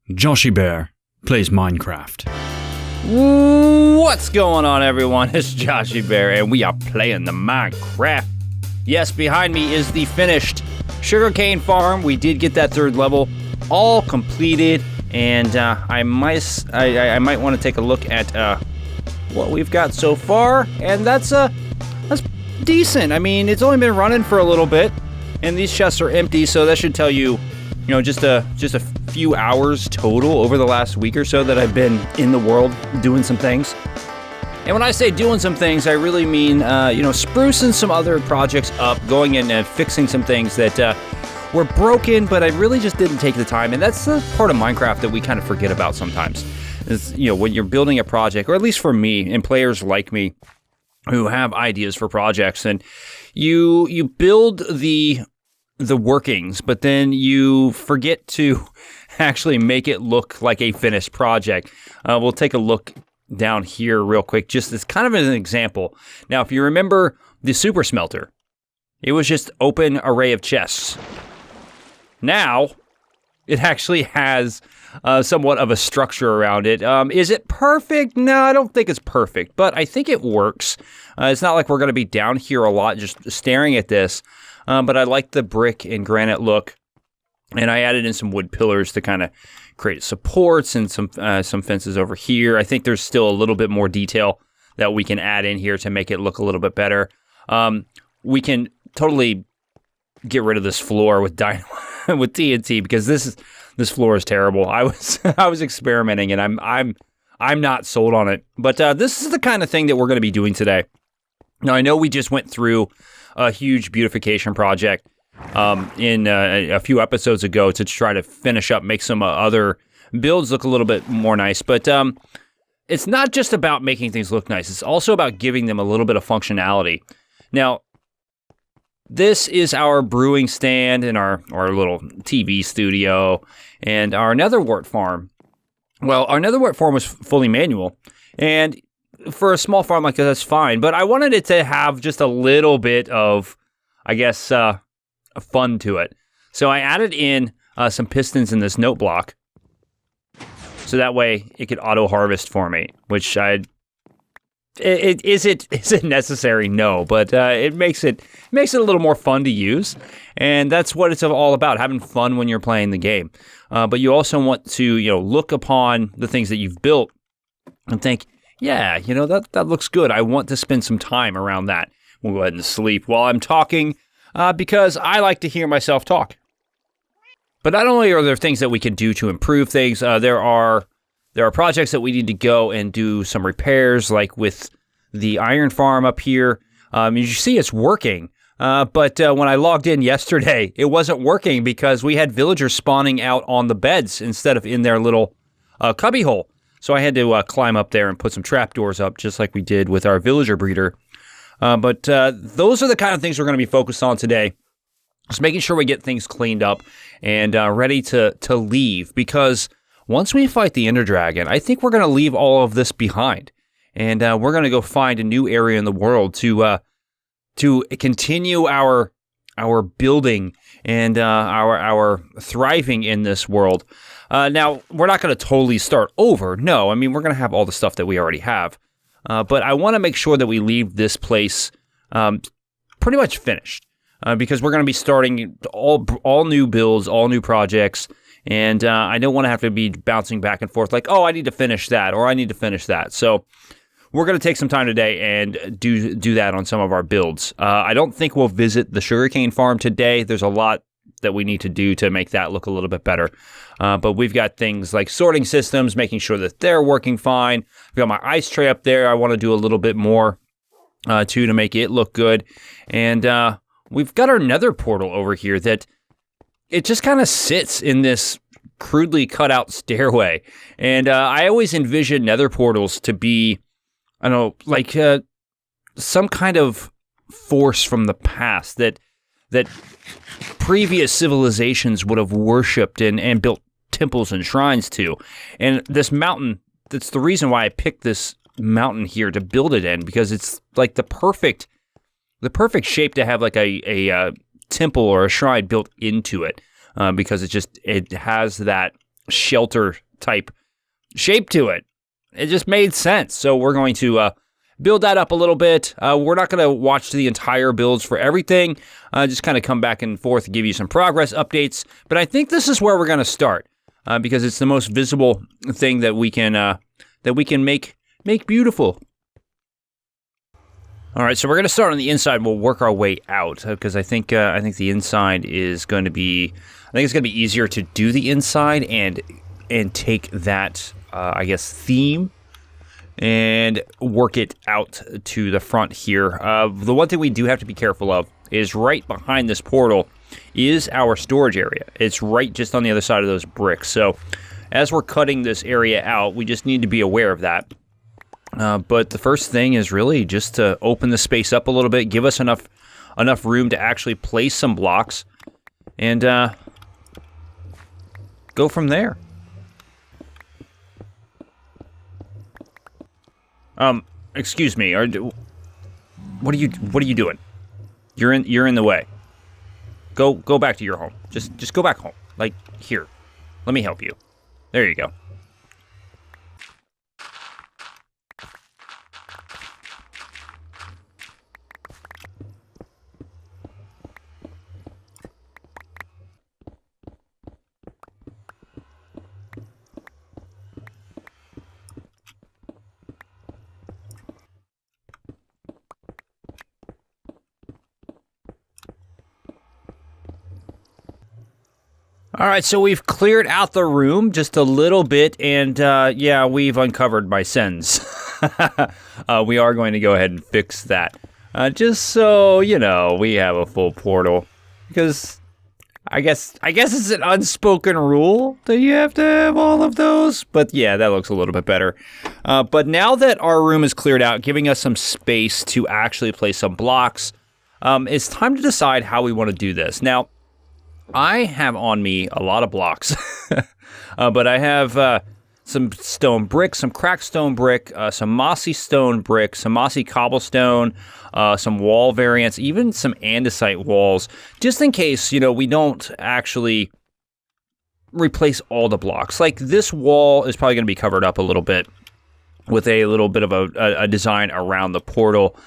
Joshiebear plays Minecraft. What's going on, everyone? It's Joshiebear, and we are playing the Minecraft. Yes, behind me is the finished sugarcane farm. We did get that third level all completed, and I might want to take a look at what we've got so far, and that's decent. I mean, it's only been running for a little bit, and these chests are empty, so that should tell you, just a few hours total over the last week or so that I've been in the world doing some things. And when I say doing some things, I really mean, sprucing some other projects up, going in and fixing some things that were broken, but I really just didn't take the time. And that's the part of Minecraft that we kind of forget about sometimes. Is, when you're building a project, or at least for me and players like me who have ideas for projects, and you build the workings, but then you forget to actually make it look like a finished project. We'll take a look down here real quick, just as kind of an example. Now, if you remember the super smelter, it was just open array of chests. Now, it actually has somewhat of a structure around it. Is it perfect? No, I don't think it's perfect, but I think it works. It's not like we're going to be down here a lot just staring at this. But I like the brick and granite look, and I added in some wood pillars to kind of create supports and some fences over here. I think there's still a little bit more detail that we can add in here to make it look a little bit better. We can totally get rid of this floor with with TNT, because this floor is terrible. I was experimenting, and I'm not sold on it. But this is the kind of thing that we're going to be doing today. Now, I know we just went through a huge beautification project in a few episodes ago to try to finish up, make some other builds look a little bit more nice. But it's not just about making things look nice. It's also about giving them a little bit of functionality. Now, this is our brewing stand and our little TV studio and our netherwort farm. Well, our netherwort farm was fully manual, and for a small farm like that, that's fine, but I wanted it to have just a little bit of, fun to it. So I added in some pistons in this note block, so that way it could auto-harvest for me, which is it necessary? No, but it makes it a little more fun to use, and that's what it's all about, having fun when you're playing the game. But you also want to, look upon the things that you've built and think, yeah, that looks good. I want to spend some time around that. We'll go ahead and sleep while I'm talking, because I like to hear myself talk. But not only are there things that we can do to improve things, there are projects that we need to go and do some repairs, like with the iron farm up here. You see it's working, but when I logged in yesterday, it wasn't working because we had villagers spawning out on the beds instead of in their little cubbyhole. So I had to climb up there and put some trapdoors up, just like we did with our villager breeder. But those are the kind of things we're going to be focused on today. Just making sure we get things cleaned up and ready to leave. Because once we fight the Ender Dragon, I think we're going to leave all of this behind. And we're going to go find a new area in the world to continue our building and our thriving in this world. Now, we're not going to totally start over. No, I mean, we're going to have all the stuff that we already have. But I want to make sure that we leave this place pretty much finished, because we're going to be starting all new builds, all new projects. And I don't want to have to be bouncing back and forth like, oh, I need to finish that, or I need to finish that. So we're going to take some time today and do that on some of our builds. I don't think we'll visit the sugarcane farm today. There's a lot that we need to do to make that look a little bit better. But we've got things like sorting systems, making sure that they're working fine. I've got my ice tray up there. I want to do a little bit more, too, to make it look good. And we've got our nether portal over here that it just kind of sits in this crudely cut out stairway. And I always envision nether portals to be, I don't know, like some kind of force from the past that previous civilizations would have worshipped and built temples and shrines to. And this mountain, that's the reason why I picked this mountain here to build it in, because it's like the perfect shape to have like a temple or a shrine built into it, because it has that shelter type shape to it. It just made sense. So we're going to build that up a little bit. We're not going to watch the entire builds for everything. Just kind of come back and forth and give you some progress updates. But I think this is where we're going to start because it's the most visible thing that we can make beautiful. All right, so we're going to start on the inside. We'll work our way out because I think the inside is going to be. I think it's going to be easier to do the inside and take that I guess theme and work it out to the front here. The one thing we do have to be careful of is right behind this portal is our storage area. It's right just on the other side of those bricks. So as we're cutting this area out, we just need to be aware of that. But the first thing is really just to open the space up a little bit, give us enough room to actually place some blocks, and go from there. Excuse me. What are you doing? You're in the way. Go back to your home. Just go back home. Like here. Let me help you. There you go. All right, so we've cleared out the room just a little bit, and yeah, we've uncovered my sins. We are going to go ahead and fix that, just so you know we have a full portal. Because I guess it's an unspoken rule that you have to have all of those. But yeah, that looks a little bit better. But now that our room is cleared out, giving us some space to actually place some blocks, it's time to decide how we want to do this. Now, I have on me a lot of blocks, but I have some stone brick, some cracked stone brick, some mossy stone brick, some mossy cobblestone, some wall variants, even some andesite walls, just in case, we don't actually replace all the blocks. Like this wall is probably going to be covered up a little bit with a little bit of a design around the portal.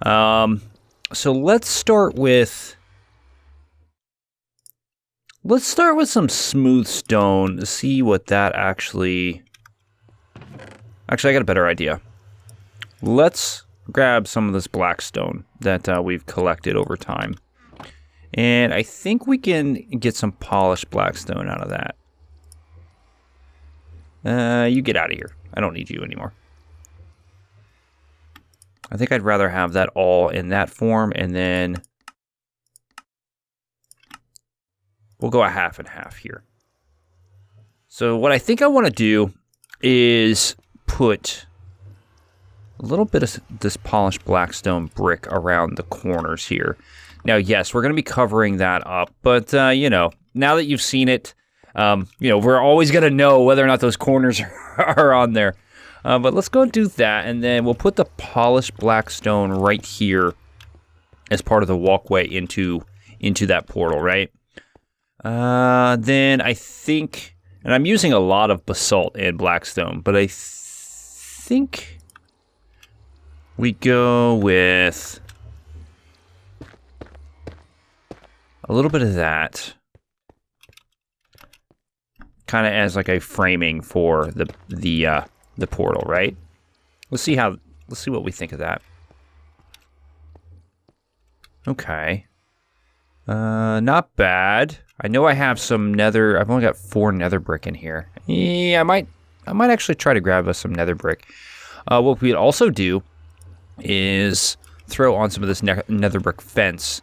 So let's start with some smooth stone to see what that actually, I got a better idea. Let's grab some of this black stone that we've collected over time. And I think we can get some polished black stone out of that. You get out of here. I don't need you anymore. I think I'd rather have that all in that form, and then we'll go a half and half here. So what I think I want to do is put a little bit of this polished blackstone brick around the corners here. Now, yes, we're going to be covering that up, but, now that you've seen it, we're always going to know whether or not those corners are on there. But let's go and do that, and then we'll put the polished blackstone right here as part of the walkway into that portal, right? Then I think, and I'm using a lot of basalt and blackstone, but I think we go with a little bit of that, kind of as like a framing for the portal, right? Let's see what we think of that. Okay. Not bad. I know I have some nether. I've only got 4 nether brick in here. Yeah, I might actually try to grab us some nether brick. What we'd also do is throw on some of this nether brick fence.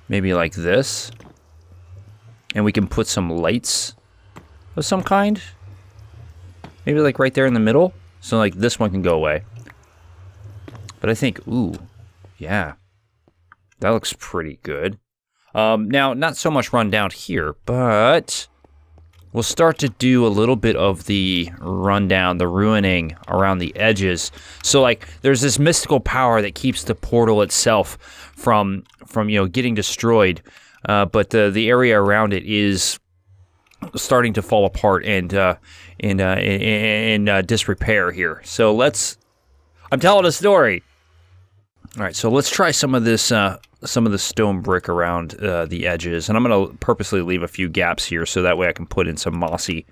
Maybe like this. And we can put some lights of some kind. Maybe like right there in the middle. So like this one can go away. But I think, ooh, yeah. That looks pretty good. Now, not so much run down here, but we'll start to do a little bit of the rundown, the ruining around the edges. So like there's this mystical power that keeps the portal itself from getting destroyed. But the area around it is starting to fall apart and in disrepair here. So I'm telling a story. All right, so let's try some of this stone brick around the edges, and I'm going to purposely leave a few gaps here so that way I can put in some mossy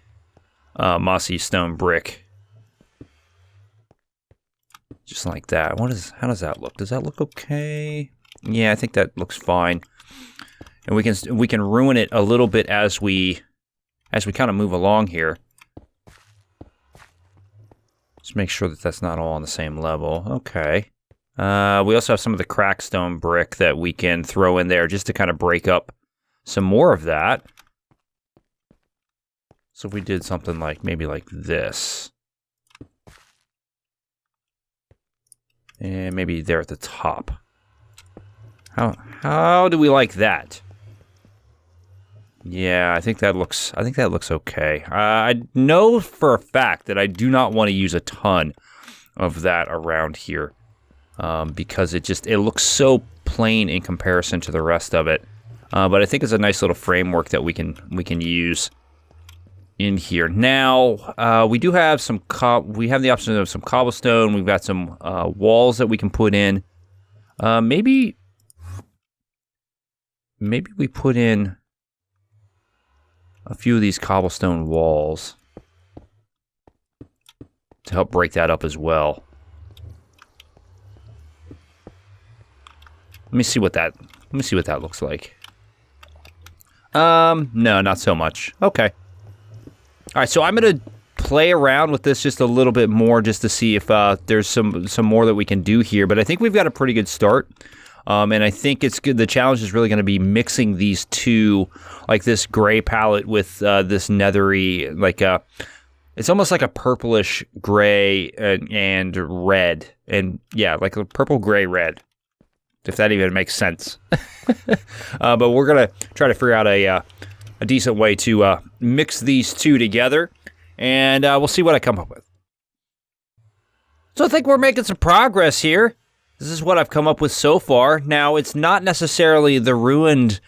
stone brick. Just like that. How does that look? Does that look okay? Yeah, I think that looks fine. And we can ruin it a little bit as we kind of move along here. Just make sure that that's not all on the same level. Okay. We also have some of the cracked stone brick that we can throw in there just to kind of break up some more of that. So if we did something like maybe like this. And maybe there at the top. How do we like that? Yeah, I think that looks okay. I know for a fact that I do not want to use a ton of that around here. Because it looks so plain in comparison to the rest of it. But I think it's a nice little framework that we can use in here. Now, we do have we have the option of some cobblestone. We've got some walls that we can put in. Maybe we put in a few of these cobblestone walls to help break that up as well. Let me see what that looks like. No, not so much. Okay. All right, so I'm gonna play around with this just a little bit more just to see if there's some more that we can do here. But I think we've got a pretty good start. And I think it's good. The challenge is really going to be mixing these two, like this gray palette with this nethery, like it's almost like a purplish gray and red, and yeah, like a purple, gray, red. If that even makes sense. But we're gonna try to figure out a decent way to mix these two together, and we'll see what I come up with. So I think we're making some progress here. This is what I've come up with so far. Now, it's not necessarily the ruined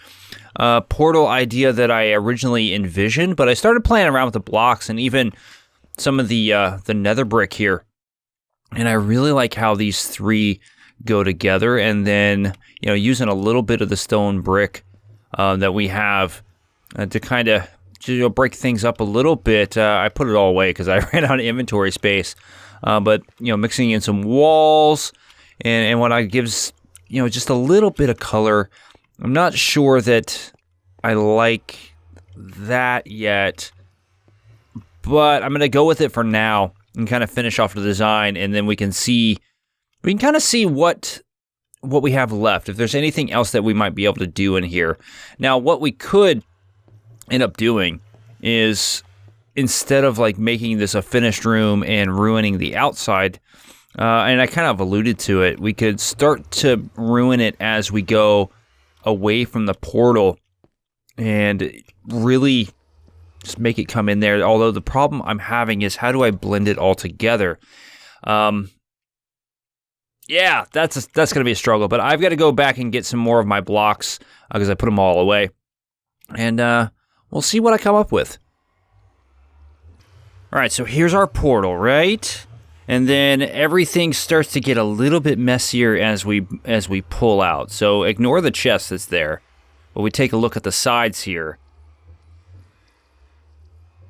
portal idea that I originally envisioned, but I started playing around with the blocks and even some of the nether brick here. And I really like how these three go together, and then, you know, using a little bit of the stone brick that we have to kind of break things up a little bit. I put it all away because I ran out of inventory space. But, you know, mixing in some walls and what gives, you know, just a little bit of color. I'm not sure that I like that yet, but I'm going to go with it for now and kind of finish off the design, and then we can kind of see what we have left, if there's anything else that we might be able to do in here. Now, what we could end up doing is, instead of like making this a finished room and ruining the outside, and I kind of alluded to it, we could start to ruin it as we go away from the portal and really just make it come in there. Although the problem I'm having is, how do I blend it all together? Yeah, that's going to be a struggle, but I've got to go back and get some more of my blocks because I put them all away, and we'll see what I come up with. All right, so here's our portal, right? And then everything starts to get a little bit messier as we pull out. So ignore the chest that's there, but we take a look at the sides here.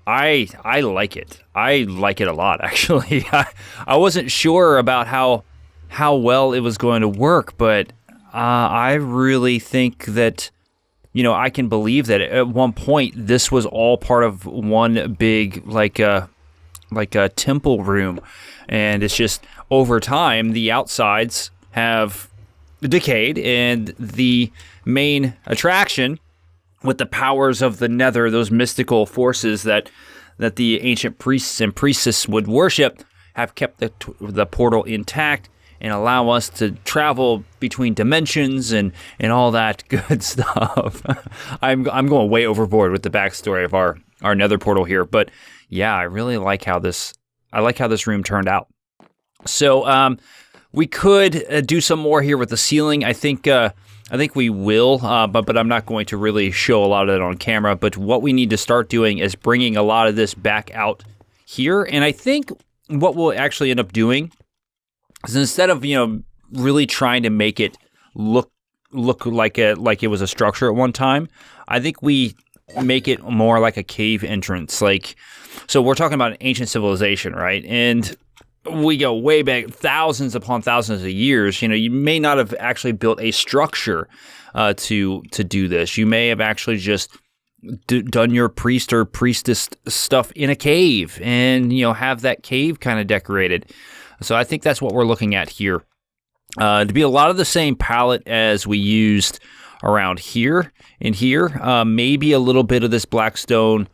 I like it. I like it a lot, actually. I wasn't sure about how well it was going to work, but I really think that, you know, I can believe that at one point this was all part of one big like a temple room, and it's just over time the outsides have decayed, and the main attraction with the powers of the nether, those mystical forces that the ancient priests and priestesses would worship, have kept the portal intact and allow us to travel between dimensions and all that good stuff. I'm going way overboard with the backstory of our nether portal here, but yeah, I really like how this room turned out. So we could do some more here with the ceiling. I think I think we will, but I'm not going to really show a lot of it on camera. But what we need to start doing is bringing a lot of this back out here. And I think what we'll actually end up doing is instead of, really trying to make it look like it was a structure at one time, I think we make it more like a cave entrance. So we're talking about an ancient civilization, right? And we go way back, thousands upon thousands of years. You may not have actually built a structure to do this. You may have actually just done your priest or priestess stuff in a cave and, have that cave kind of decorated. So I think that's what we're looking at here. To be a lot of the same palette as we used around here and here, maybe a little bit of this black stone,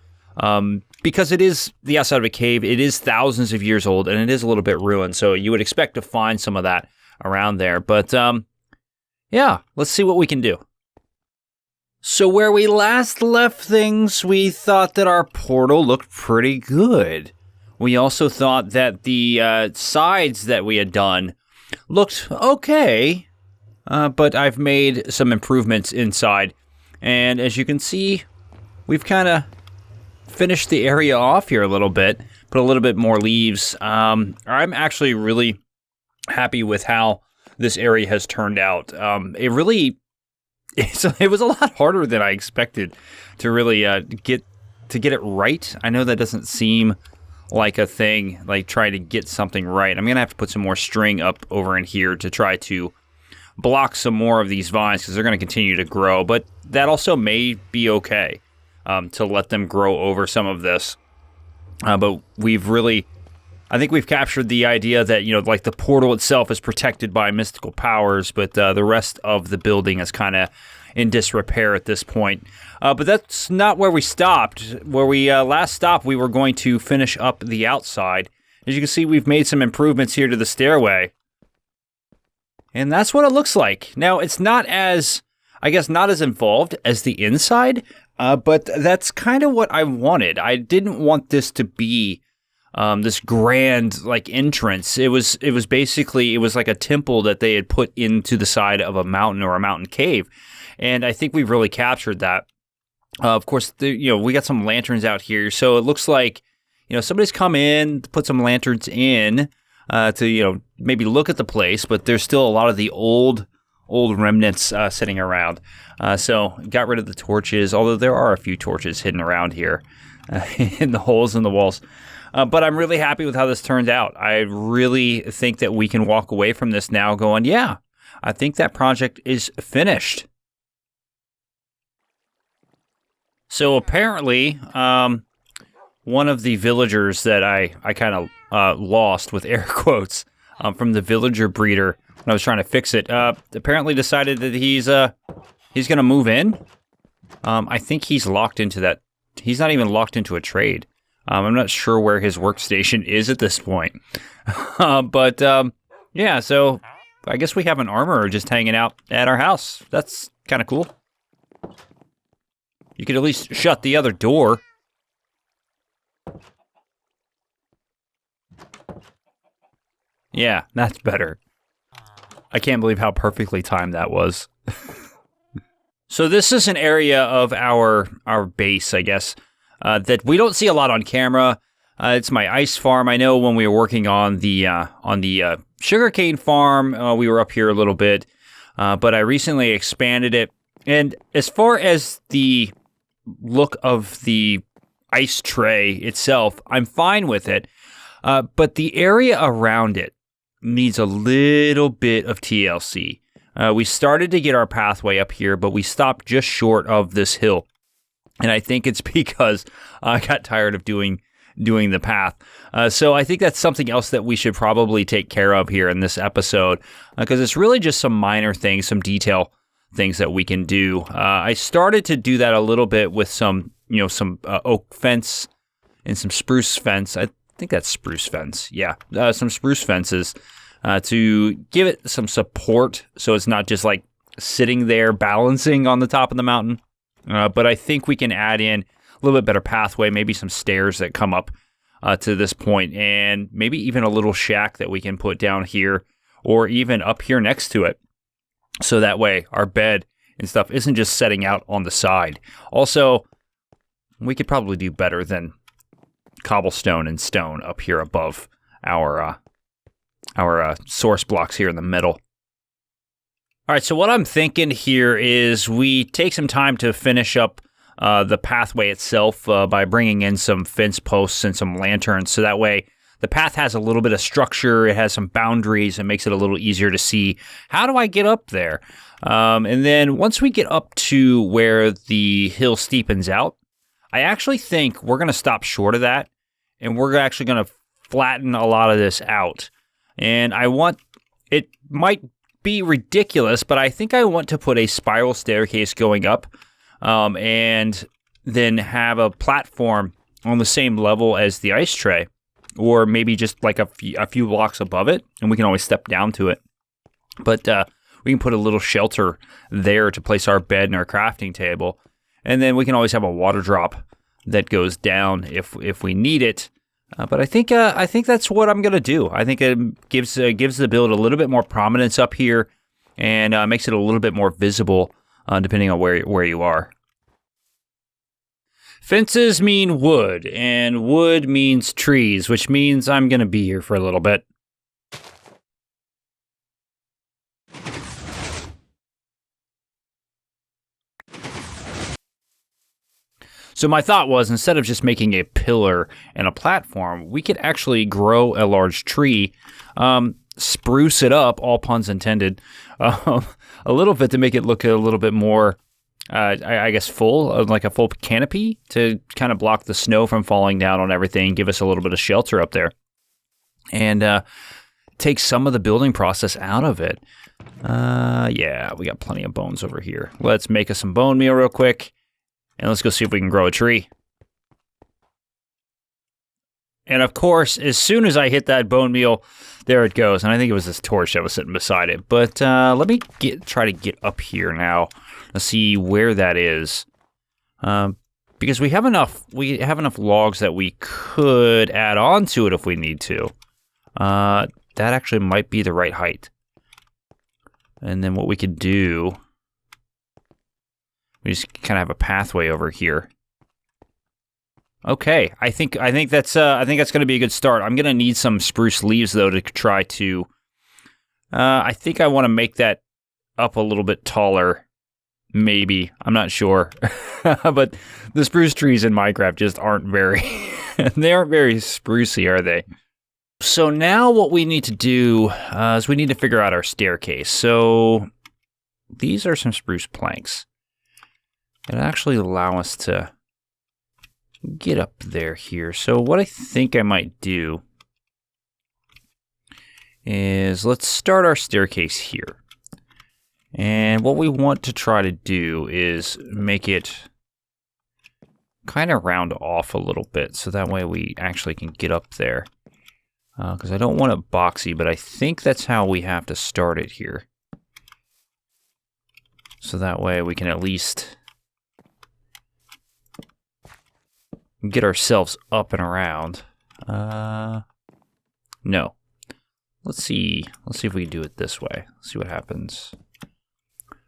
because it is the outside of a cave. It is thousands of years old, and it is a little bit ruined, so you would expect to find some of that around there. But, yeah, let's see what we can do. So where we last left things, we thought that our portal looked pretty good. We also thought that the sides that we had done looked okay, but I've made some improvements inside. And as you can see, we've kind of finished the area off here a little bit, put a little bit more leaves. I'm actually really happy with how this area has turned out. It was a lot harder than I expected to really get it right. I know that doesn't seem like a thing, like trying to get something right. I'm going to have to put some more string up over in here to try to block some more of these vines because they're going to continue to grow, but that also may be okay to let them grow over some of this. But I think we've captured the idea that, like the portal itself is protected by mystical powers, but the rest of the building is kind of in disrepair at this point. But that's not where we stopped. Where we last stopped, we were going to finish up the outside. As you can see, we've made some improvements here to the stairway. And that's what it looks like. Now, it's not as involved as the inside, but that's kind of what I wanted. I didn't want this to be this grand entrance. It was basically like a temple that they had put into the side of a mountain or a mountain cave, and I think we've really captured that. Of course, we got some lanterns out here, so it looks like somebody's come in, put some lanterns in to maybe look at the place, but there's still a lot of the old remnants sitting around. So got rid of the torches, although there are a few torches hidden around here in the holes in the walls. But I'm really happy with how this turned out. I really think that we can walk away from this now going, yeah, I think that project is finished. So apparently, one of the villagers that I kind of lost with air quotes from the villager breeder when I was trying to fix it, apparently decided that he's going to move in. I think he's locked into that. He's not even locked into a trade. I'm not sure where his workstation is at this point. But yeah, so I guess we have an armorer just hanging out at our house. That's kind of cool. You could at least shut the other door. Yeah, that's better. I can't believe how perfectly timed that was. So this is an area of our base, I guess, that we don't see a lot on camera. It's my ice farm. I know when we were working on the sugarcane farm, we were up here a little bit, but I recently expanded it. And as far as the look of the ice tray itself, I'm fine with it. But the area around it needs a little bit of TLC. We started to get our pathway up here, but we stopped just short of this hill. And I think it's because I got tired of doing the path. So I think that's something else that we should probably take care of here in this episode, because it's really just some minor things, some detail things that we can do. I started to do that a little bit with some oak fence and some spruce fence. I think that's spruce fence. Yeah, some spruce fences to give it some support so it's not just like sitting there balancing on the top of the mountain. But I think we can add in a little bit better pathway, maybe some stairs that come up to this point, and maybe even a little shack that we can put down here or even up here next to it. So that way our bed and stuff isn't just setting out on the side. Also, we could probably do better than cobblestone and stone up here above our source blocks here in the middle. All right, so what I'm thinking here is we take some time to finish up the pathway itself by bringing in some fence posts and some lanterns, so that way the path has a little bit of structure, it has some boundaries, and makes it a little easier to see, how do I get up there? And then once we get up to where the hill steepens out, I actually think we're going to stop short of that, and we're actually going to flatten a lot of this out. And it might be ridiculous, but I think I want to put a spiral staircase going up, and then have a platform on the same level as the ice tray, or maybe just like a few blocks above it, and we can always step down to it. But we can put a little shelter there to place our bed and our crafting table, and then we can always have a water drop that goes down if we need it. But I think that's what I'm gonna do. I think it gives the build a little bit more prominence up here, and makes it a little bit more visible, depending on where you are. Fences mean wood, and wood means trees, which means I'm gonna be here for a little bit. So my thought was, instead of just making a pillar and a platform, we could actually grow a large tree, spruce it up, all puns intended, a little bit to make it look a little bit more, I guess, full, like a full canopy to kind of block the snow from falling down on everything, give us a little bit of shelter up there, and take some of the building process out of it. Yeah, we got plenty of bones over here. Let's make us some bone meal real quick. And let's go see if we can grow a tree. And of course, as soon as I hit that bone meal, there it goes. And I think it was this torch that was sitting beside it. But let me try to get up here now. Let's see where that is. Because we have enough logs that we could add on to it if we need to. That actually might be the right height. And then what we could do, we just kind of have a pathway over here. Okay, I think that's going to be a good start. I'm going to need some spruce leaves though to try to. I think I want to make that up a little bit taller. Maybe, I'm not sure, but the spruce trees in Minecraft just aren't very. They aren't very sprucey, are they? So now what we need to do is we need to figure out our staircase. So these are some spruce planks. It actually allow us to get up there here. So what I think I might do is let's start our staircase here. And what we want to try to do is make it kind of round off a little bit, so that way we actually can get up there. Because I don't want it boxy, but I think that's how we have to start it here. So that way we can at least get ourselves up and around. No. Let's see if we can do it this way. Let's see what happens.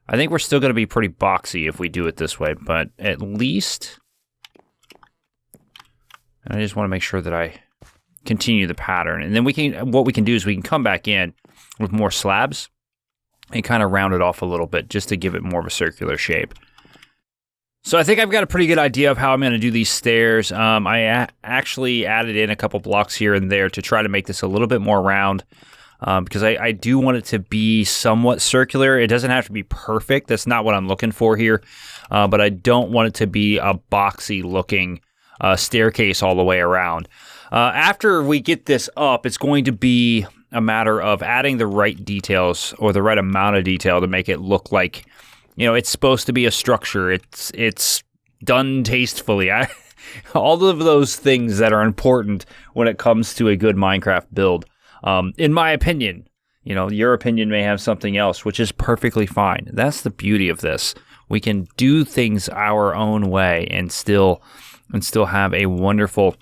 I think we're still going to be pretty boxy if we do it this way, but at least, and I just want to make sure that I continue the pattern. And then what we can do is we can come back in with more slabs and kind of round it off a little bit just to give it more of a circular shape. So I think I've got a pretty good idea of how I'm going to do these stairs. I actually added in a couple blocks here and there to try to make this a little bit more round, because I do want it to be somewhat circular. It doesn't have to be perfect. That's not what I'm looking for here, but I don't want it to be a boxy looking staircase all the way around. After we get this up, it's going to be a matter of adding the right details or the right amount of detail to make it look like, you know, it's supposed to be a structure. It's done tastefully. All of those things that are important when it comes to a good Minecraft build. In my opinion, you know, your opinion may have something else, which is perfectly fine. That's the beauty of this. We can do things our own way and still have a wonderful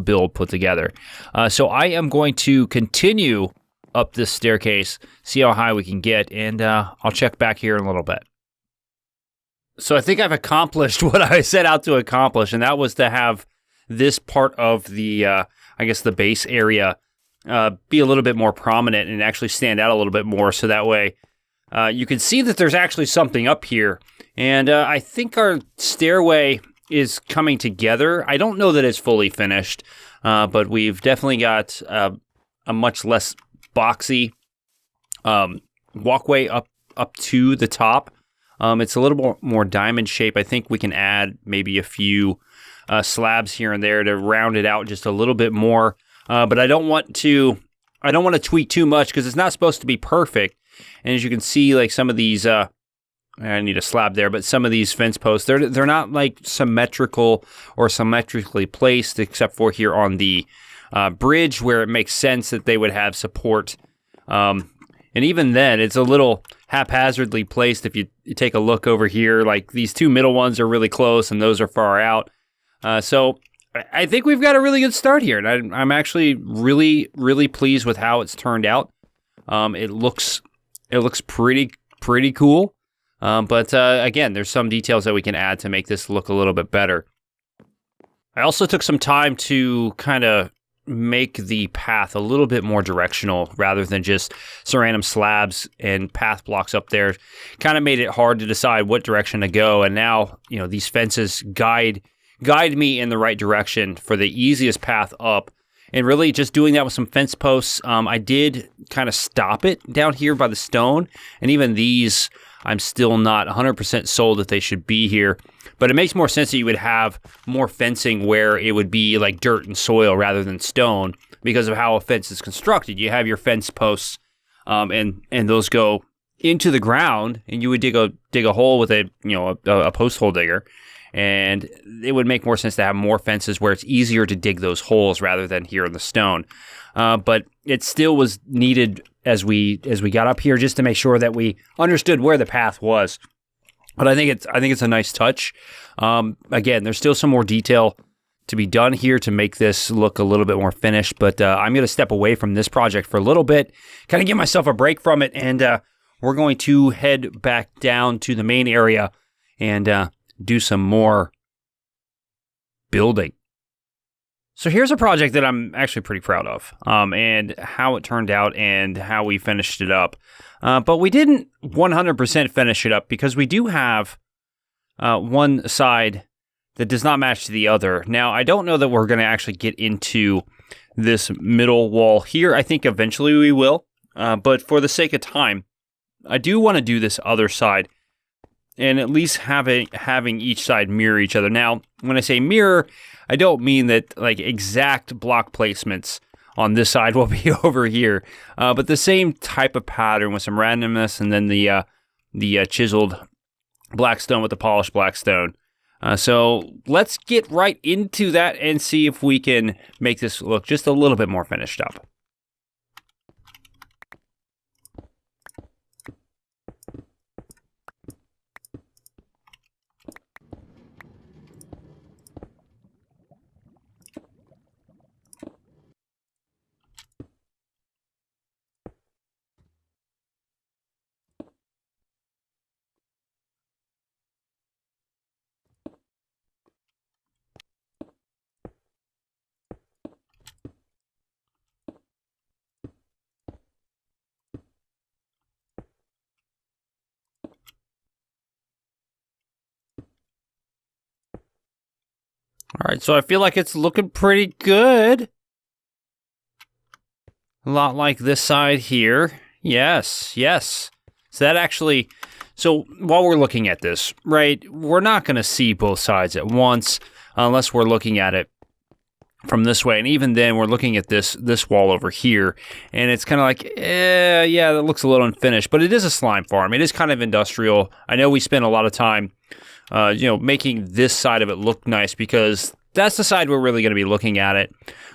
build put together. So I am going to continue up this staircase, see how high we can get, and I'll check back here in a little bit. So I think I've accomplished what I set out to accomplish, and that was to have this part of the, I guess the base area be a little bit more prominent and actually stand out a little bit more, so that way you can see that there's actually something up here. And I think our stairway is coming together. I don't know that it's fully finished, but we've definitely got a much less boxy walkway up to the top. It's a little more diamond shape. I think we can add maybe a few slabs here and there to round it out just a little bit more. But I don't want to tweak too much because it's not supposed to be perfect. And as you can see, like some of these, I need a slab there, but some of these fence posts, they're not like symmetrical or symmetrically placed, except for here on the bridge where it makes sense that they would have support. And even then, it's a little haphazardly placed. If you take a look over here, like these two middle ones are really close and those are far out. So I think we've got a really good start here, and I'm actually really, really pleased with how it's turned out. It looks pretty cool. But again, there's some details that we can add to make this look a little bit better. I also took some time to kind of make the path a little bit more directional rather than just some random slabs and path blocks up there. Kind of made it hard to decide what direction to go. And now, these fences guide me in the right direction for the easiest path up. And really just doing that with some fence posts. I did kind of stop it down here by the stone. And even these, I'm still not 100% sold that they should be here. But it makes more sense that you would have more fencing where it would be like dirt and soil rather than stone because of how a fence is constructed. You have your fence posts and those go into the ground, and you would dig a hole with a post hole digger. And it would make more sense to have more fences where it's easier to dig those holes rather than here in the stone. But it still was needed as we got up here just to make sure that we understood where the path was. But I think it's a nice touch. Again, there's still some more detail to be done here to make this look a little bit more finished. But I'm going to step away from this project for a little bit, kind of give myself a break from it, and we're going to head back down to the main area and do some more building. So here's a project that I'm actually pretty proud of, and how it turned out and how we finished it up. But we didn't 100% finish it up because we do have one side that does not match the other. Now, I don't know that we're going to actually get into this middle wall here. I think eventually we will, but for the sake of time, I do want to do this other side and at least having each side mirror each other. Now, when I say mirror, I don't mean that like exact block placements on this side will be over here, but the same type of pattern with some randomness, and then the chiseled black stone with the polished black stone. So let's get right into that and see if we can make this look just a little bit more finished up. All right, so I feel like it's looking pretty good. A lot like this side here. Yes. So while we're looking at this, right, we're not going to see both sides at once unless we're looking at it from this way. And even then, we're looking at this wall over here, and it's kind of like, yeah, that looks a little unfinished. But it is a slime farm. It is kind of industrial. I know we spent a lot of time making this side of it look nice because that's the side we're really going to be looking at it.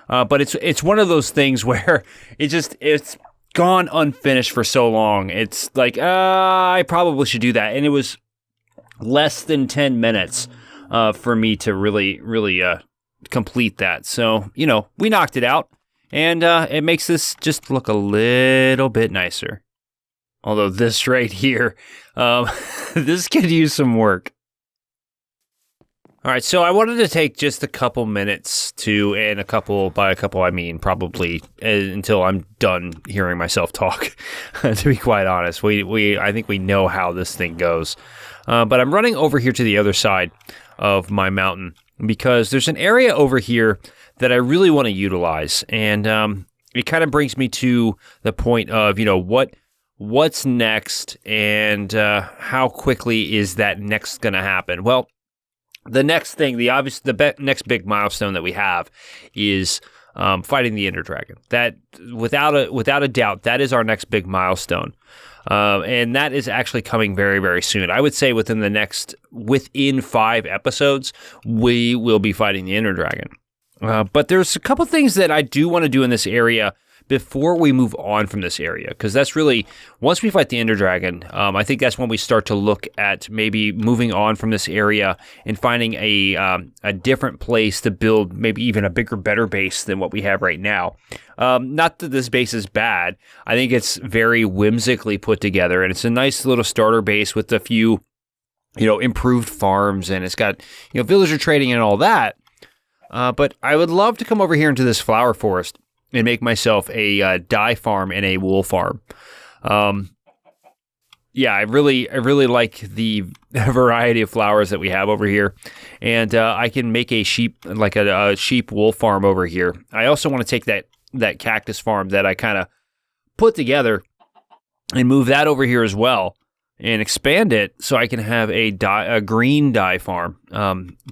But it's one of those things where it's gone unfinished for so long. It's like, I probably should do that. And it was less than 10 minutes for me to really complete that. So, we knocked it out. And it makes this just look a little bit nicer. Although this right here, this could use some work. All right, so I wanted to take just a couple minutes and by a couple I mean probably until I'm done hearing myself talk, to be quite honest. I think we know how this thing goes. But I'm running over here to the other side of my mountain because there's an area over here that I really want to utilize. And it kind of brings me to the point of, what's next and how quickly is that next going to happen? Well, the next thing, next big milestone that we have is fighting the Ender Dragon. That, without a doubt, that is our next big milestone. And that is actually coming very, very soon. I would say within 5 episodes, we will be fighting the Ender Dragon. But there's a couple things that I do want to do in this area before we move on from this area, because that's really, once we fight the Ender Dragon, I think that's when we start to look at maybe moving on from this area and finding a different place to build maybe even a bigger, better base than what we have right now. Not that this base is bad. I think it's very whimsically put together, and it's a nice little starter base with a few, improved farms, and it's got, villager trading and all that. But I would love to come over here into this flower forest and make myself a dye farm and a wool farm. Yeah, I really like the variety of flowers that we have over here, and I can make a sheep wool farm over here. I also want to take that cactus farm that I kind of put together and move that over here as well, and expand it so I can have a green dye farm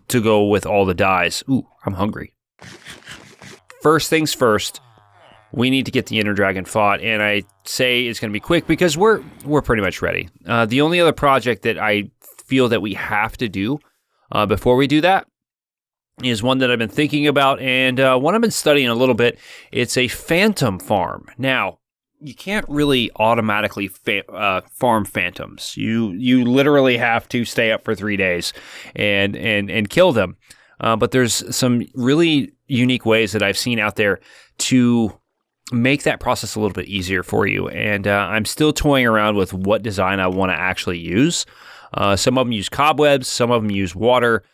to go with all the dyes. Ooh, I'm hungry. First things first, we need to get the Ender Dragon fought, and I say it's going to be quick because we're pretty much ready. The only other project that I feel that we have to do before we do that is one that I've been thinking about, and one I've been studying a little bit. It's a phantom farm. Now, you can't really automatically farm phantoms. You literally have to stay up for 3 days and kill them. But there's some really unique ways that I've seen out there to make that process a little bit easier for you. And I'm still toying around with what design I want to actually use. Some of them use cobwebs, some of them use water.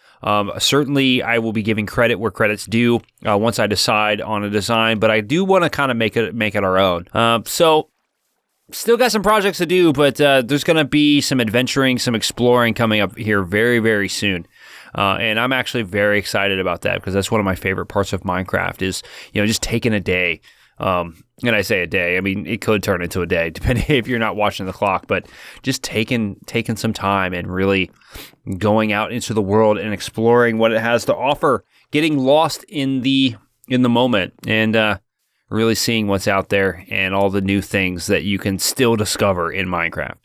Certainly, I will be giving credit where credit's due once I decide on a design, but I do want to kind of make it our own. So, still got some projects to do, but there's going to be some adventuring, some exploring coming up here very, very soon. And I'm actually very excited about that because that's one of my favorite parts of Minecraft is, just taking a day. And I say a day, I mean, it could turn into a day, depending if you're not watching the clock, but just taking some time and really going out into the world and exploring what it has to offer, getting lost in the moment, and really seeing what's out there and all the new things that you can still discover in Minecraft.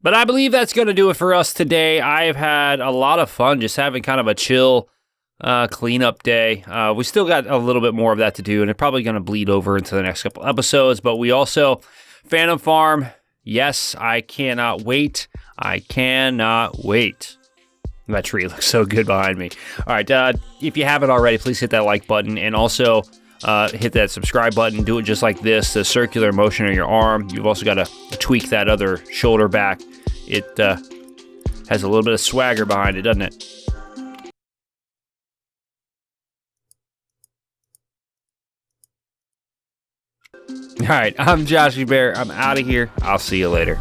But I believe that's going to do it for us today. I've had a lot of fun just having kind of a chill cleanup day. We still got a little bit more of that to do, and it's probably going to bleed over into the next couple episodes, but we also, Phantom Farm, yes, I cannot wait. That tree looks so good behind me. All right, if you haven't already, please hit that like button, and also hit that subscribe button. Do it just like this, the circular motion of your arm. You've also got to tweak that other shoulder back. It has a little bit of swagger behind it, doesn't it? All right, I'm Joshiebear. I'm out of here. I'll see you later.